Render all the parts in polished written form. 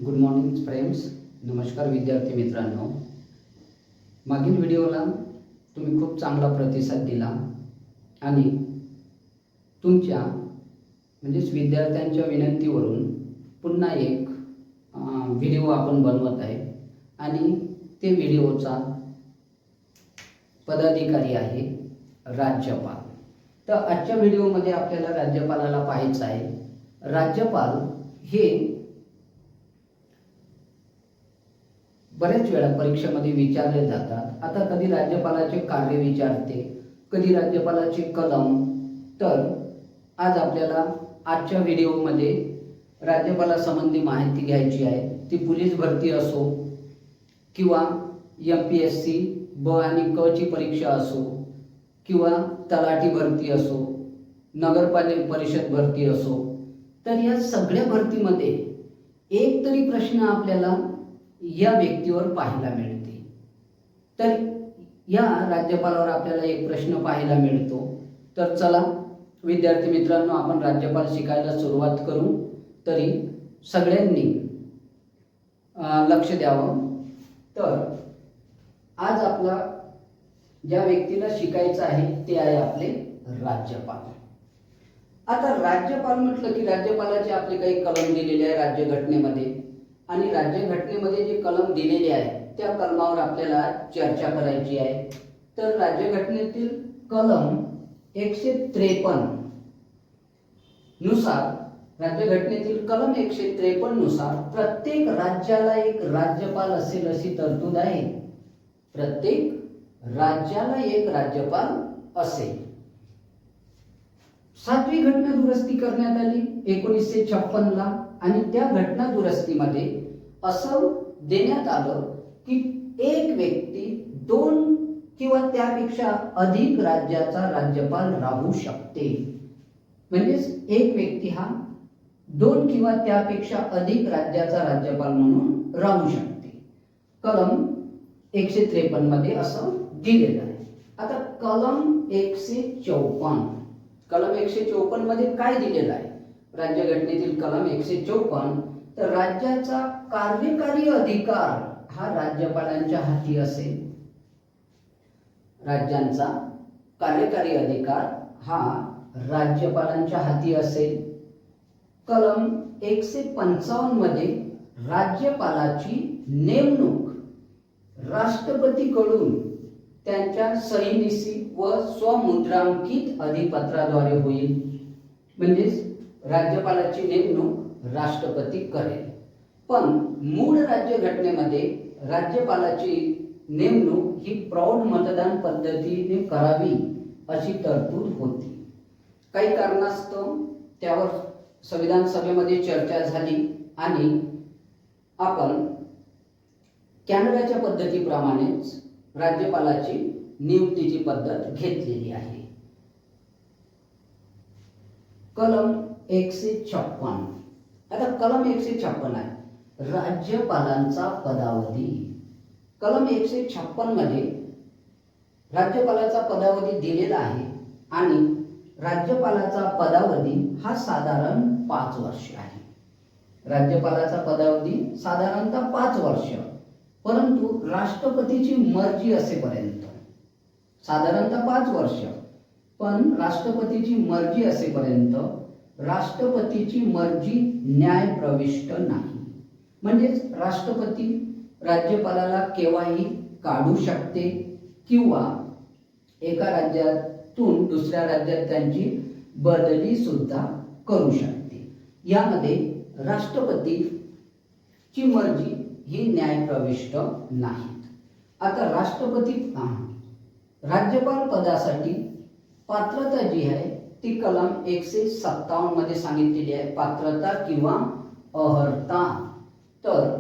Good morning friends. नमस्कार विद्यार्थी मित्रांनो. मागील व्हिडिओला तुम्ही खूप चांगला प्रतिसाद दिला आणि तुमच्या म्हणजेच विद्यार्थ्यांच्या विनंतीवरून पुन्हा एक व्हिडिओ आपण बनवत आहे आणि ते व्हिडिओचा पदाधिकारी आहे राज्यपाल. तर आजच्या व्हिडिओमध्ये आपल्याला राज्यपालाला पाहायचं आहे. राज्यपाल हे बरेच वेळा परीक्षेमध्ये विचारले जातात. आता कधी राज्यपालाचे कार्य विचारते, कधी राज्यपालाचे कलम. तर आज आपल्याला आजच्या व्हिडिओमध्ये राज्यपालासंबंधी माहिती घ्यायची आहे. ती पोलीस भरती असो किंवा MPSC ब आणि क ची परीक्षा असो किंवा तलाठी भरती असो, नगरपालिका परिषद भरती असो, तर या सगळ्या भरतीमध्ये एक तरी प्रश्न आपल्याला या व्यक्तीवर पाहायला मिळते. तर या राज्यपालावर आपल्याला एक प्रश्न पाहायला मिळतो. तर चला विद्यार्थी मित्रांनो, आपण राज्यपाल शिकायला सुरुवात करू. तरी सगळ्यांनी लक्ष द्यावं. तर आज आपला ज्या व्यक्तीला शिकायचं आहे ते आहे आपले राज्यपाल. आता राज्यपाल म्हटलं की राज्यपालाचे आपले काही कलम दिलेले आहे राज्यघटनेमध्ये आणि राज्यघटनेमध्ये जे कलम दिलेले आहे त्या कलमावर आपल्याला चर्चा करायची आहे. तर राज्यघटनेतील कलम 153 नुसार, राज्यघटनेतील कलम 153 नुसार प्रत्येक राज्याला एक राज्यपाल असेल अशी तरतूद आहे. प्रत्येक राज्याला एक राज्यपाल असेल. 7वी घटना दुरुस्ती करण्यात आली 1956 ला आणि त्या घटना दुरुस्तीमध्ये असं देण्यात आलं की एक व्यक्ती 2 किंवा त्यापेक्षा अधिक राज्याचा राज्यपाल राहू शकते. म्हणजेच एक व्यक्ती हा 2 किंवा त्यापेक्षा अधिक राज्याचा राज्यपाल म्हणून राहू शकते. कलम 153 मध्ये असं दिलेलं आहे. आता कलम 154, कलम 154 मध्ये काय दिलेलं आहे? राज्यघटनेतील कलम 154, तर राज्याचा कार्यकारी अधिकार हा राज्यपालांच्या हाती असेल. राज्यांचा कार्यकारी अधिकार हा राज्यपालांच्या हाती असेल. कलम 155 मध्ये राज्यपालाची नेमणूक राष्ट्रपतीकडून त्यांच्या सहीनिशी व स्वमुद्रांकित अधिपत्राद्वारे होईल. म्हणजेच राज्यपालाची नेमणूक राष्ट्रपती करेल. पण मूळ राज्यघटनेमध्ये राज्यपालाची नेमणूक ही प्रौढ मतदान पद्धतीने करावी अशी तरतूद होती. काही कारणास्तव त्यावर संविधान सभेमध्ये चर्चा झाली आणि आपण कॅनडाच्या पद्धतीप्रमाणेच राज्यपालाची नियुक्तीची पद्धत घेतलेली आहे. कलम 156. आता कलम 156 आहे राज्यपालांचा पदावधी. कलम 156 मध्ये राज्यपालाचा पदावधी दिलेला आहे आणि राज्यपालाचा पदावधी हा साधारण 5 वर्ष आहे. राज्यपालाचा पदावधी साधारणतः 5 वर्ष, परंतु राष्ट्रपतीची मर्जी असेपर्यंत साधारणतः 5 वर्ष, पण राष्ट्रपतीची मर्जी असेपर्यंत राष्ट्रपतीची मर्जी न्यायप्रविष्ट नाही. म्हणजेच राष्ट्रपती राज्यपालाला केव्हाही काढू शकते किंवा एका राज्यातून दुसऱ्या राज्यात त्यांची बदली सुद्धा करू शकते. यामध्ये राष्ट्रपतीची मर्जी ही न्यायप्रविष्ट नाही. आता राज्यपाल पदासाठी पात्रता जी आहे ती कलम 157 मध्ये सांगितलेली आहे. पात्रता किंवा अर्हता. तर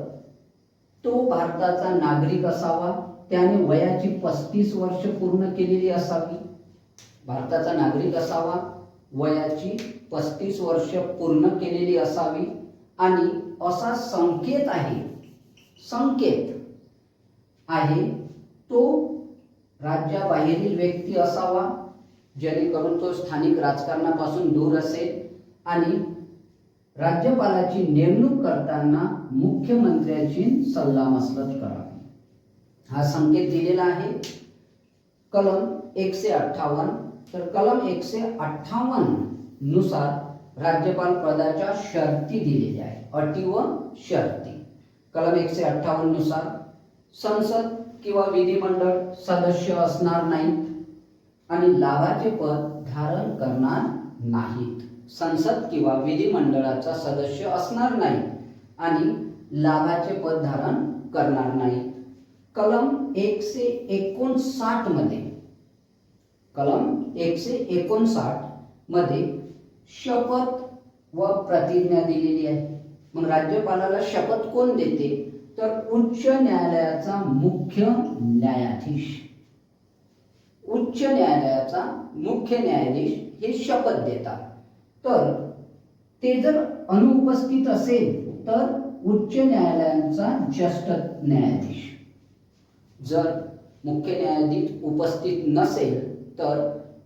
तो भारताचा नागरिक असावा, त्याने वयाची 35 वर्ष पूर्ण केलेली असावी. भारताचा नागरिक असावा, वयाची 35 वर्ष पूर्ण केलेली असावी आणि असा संकेत आहे तो राज्याबाहेरील व्यक्ती असावा, जेणेकरून तो स्थानिक राजकारणापासून दूर असेल आणि राज्यपालाची नेमणूक करताना मुख्यमंत्र्याची सल्लामसलत करावी. हा संकेत दिलेला आहे कलम 158. तर कलम 158 नुसार राज्यपाल पदाच्या शर्ती दिलेल्या आहेत, अटी व शर्ती. कलम 158 नुसार संसद किंवा विधिमंडळ सदस्य असणार नाहीत आणि लाभाचे पद धारण करणार नाहीत. संसद किंवा विधिमंडळाचा सदस्य असणार नाही आणि लाभाचे पद धारण करणार नाही. कलम 159 मध्ये शपथ व प्रतिज्ञा दिलेली आहे. मग राज्यपालाला शपथ कोण देते? तर उच्च न्यायालयाचा मुख्य न्यायाधीश. उच्च न्यायालयाचा मुख्य न्यायाधीश हे शपथ देतात. तर ते जर अनुपस्थित असेल तर उच्च न्यायालयाचा ज्येष्ठ न्यायाधीश. जर मुख्य न्यायाधीश उपस्थित नसेल तर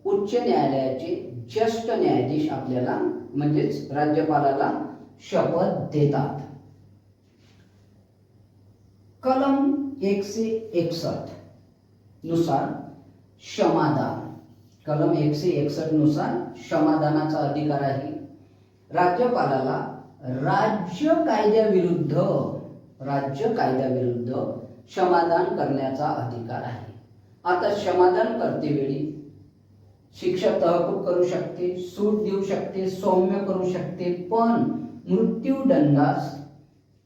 उच्च न्यायालयाचे ज्येष्ठ न्यायाधीश आपल्याला म्हणजेच राज्यपालाला शपथ देतात. कलम 161 नुसार क्षमादान. कलम 161 नुसार क्षमादानाचा अधिकार आहे. राज्यपालाला राज्य कायद्याविरुद्ध क्षमादान करण्याचा अधिकार आहे. आता क्षमादान करतेवेळी शिक्षा तहकूब करू शकते, सूट देऊ शकते, सौम्य करू शकते, पण मृत्यूदंडास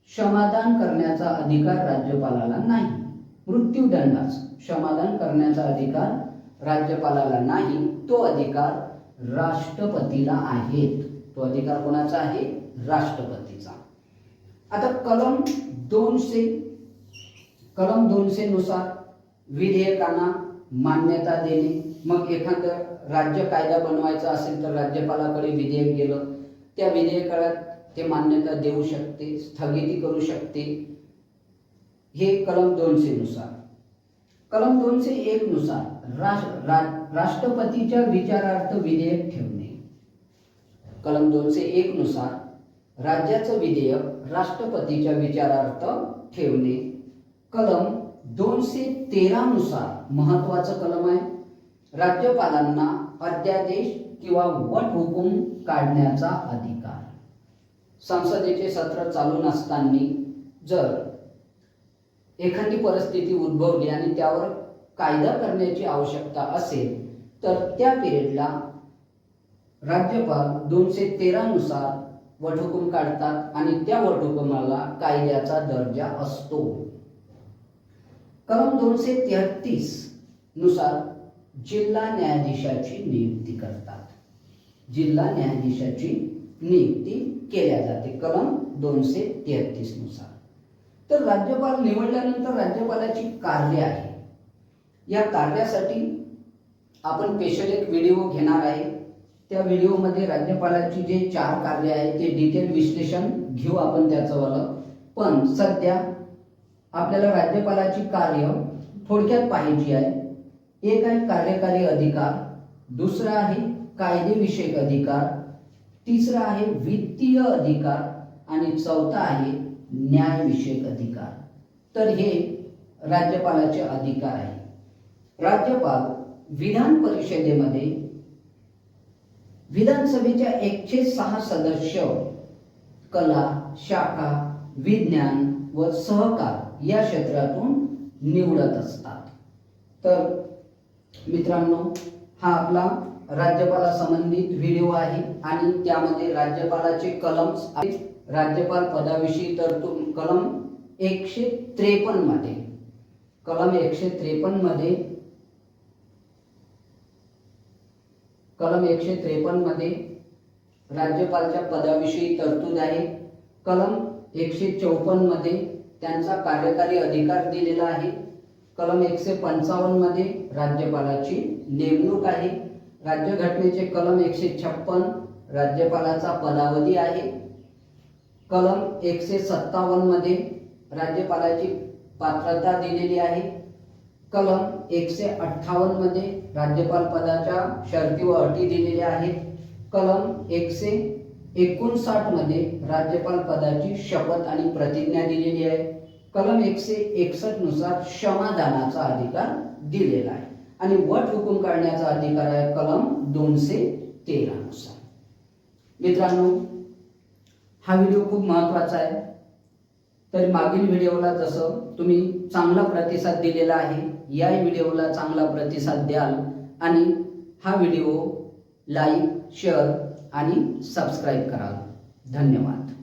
क्षमादान करण्याचा अधिकार राज्यपालाला नाही. मृत्यूदंडास क्षमादान करण्याचा अधिकार राज्यपालाला नाही. तो अधिकार राष्ट्रपतीला आहे. तो अधिकार कोणाचा आहे? राष्ट्रपतीचा. आता कलम 200 नुसार विधेयकांना मान्यता देणे. मग एखादं राज्य कायदा बनवायचा असेल तर राज्यपालाकडे विधेयक गेलं, त्या विधेयकाला ते मान्यता देऊ शकते, स्थगिती करू शकते. हे कलम 200 नुसार. कलम 201 नुसार राष्ट्रपतीच्या विचारार्थ विधेयक ठेवणे. कलम 201 नुसार राज्याचं विधेयक राष्ट्रपतीच्या विचारार्थ ठेवणे. कलम 213 नुसार महत्वाचं कलम आहे, राज्यपालांना अध्यादेश किंवा वटहुकूम काढण्याचा अधिकार. संसदेचे सत्र चालू नसताना जर एखादी परिस्थिती उद्भवली आणि त्यावर कायदा करण्याची आवश्यकता असेल तर त्या पिरियडला राज्यपाल 213 नुसार वटहुकूम काढतात आणि त्या वटहुकुमाला कायद्याचा दर्जा असतो. कलम 233 नुसार जिल्हा न्यायाधीशाची नियुक्ती करतात. जिल्हा न्यायाधीशाची नियुक्ती केल्या जाते कलम 233 नुसार. तर राज्यपाल निवडल्यानंतर राज्यपालाची कार्य आहे. या कार्यासाठी आपण स्पेशल एक व्हिडिओ घेणार आहे. त्या व्हिडिओमध्ये राज्यपालाची जे 4 कार्य आहे ते डिटेल विश्लेषण घेऊ आपण त्याचं वालं. पण सध्या आपल्याला राज्यपालाची कार्य थोडक्यात पाहायची आहे. एक आहे कार्यकारी अधिकार, दुसरा आहे कायदेविषयक अधिकार, तिसरा आहे वित्तीय अधिकार आणि चौथा आहे न्यायविषयक अधिकार. तर हे राज्यपालाचे अधिकार आहे. राज्यपाल विधान परिषदेमध्ये विधानसभेच्या 106 सदस्य कला, शाखा, विज्ञान व सहकार या क्षेत्रातून निवडत असतात. तर मित्रांनो, हा आपला राज्यपाला संबंधित व्हिडिओ आहे आणि त्यामध्ये राज्यपालाचे कलम्स आहेत. राज्यपाल पदाविषयी तरतूद कलम 153 मध्ये कलम 153 मध्ये राज्यपालच्या पदाविषयी तरतूद आहे. कलम 154 मध्ये त्यांचा कार्यकारी अधिकार दिलेला आहे. कलम 155 मध्ये राज्यपालाची नेमणूक आहे. राज्यघटनेचे कलम 156 राज्यपालाचा पदावधी आहे. कलम 157 मध्ये राज्यपालाची पात्रता दिलेली आहे. कलम 158 मध्ये राज्यपाल पदाच्या शर्ती व अटी दिलेल्या आहेत. कलम 59 मध्ये राज्यपाल पदाची शपथ आणि प्रतिज्ञा दिलेली आहे. कलम 161 नुसार क्षमादानाचा अधिकार दिलेला आहे आणि वट हुकूम काढण्याचा अधिकार आहे कलम 213 नुसार. मित्रांनो, हा व्हिडिओ खूप महत्त्वाचा आहे. तर मागील व्हिडिओला जसं तुम्ही चांगला प्रतिसाद दिलेला आहे, या व्हिडिओला चांगला प्रतिसाद द्याल आणि हा व्हिडिओ लाईक, शेअर आणि सबस्क्राईब कराल. धन्यवाद.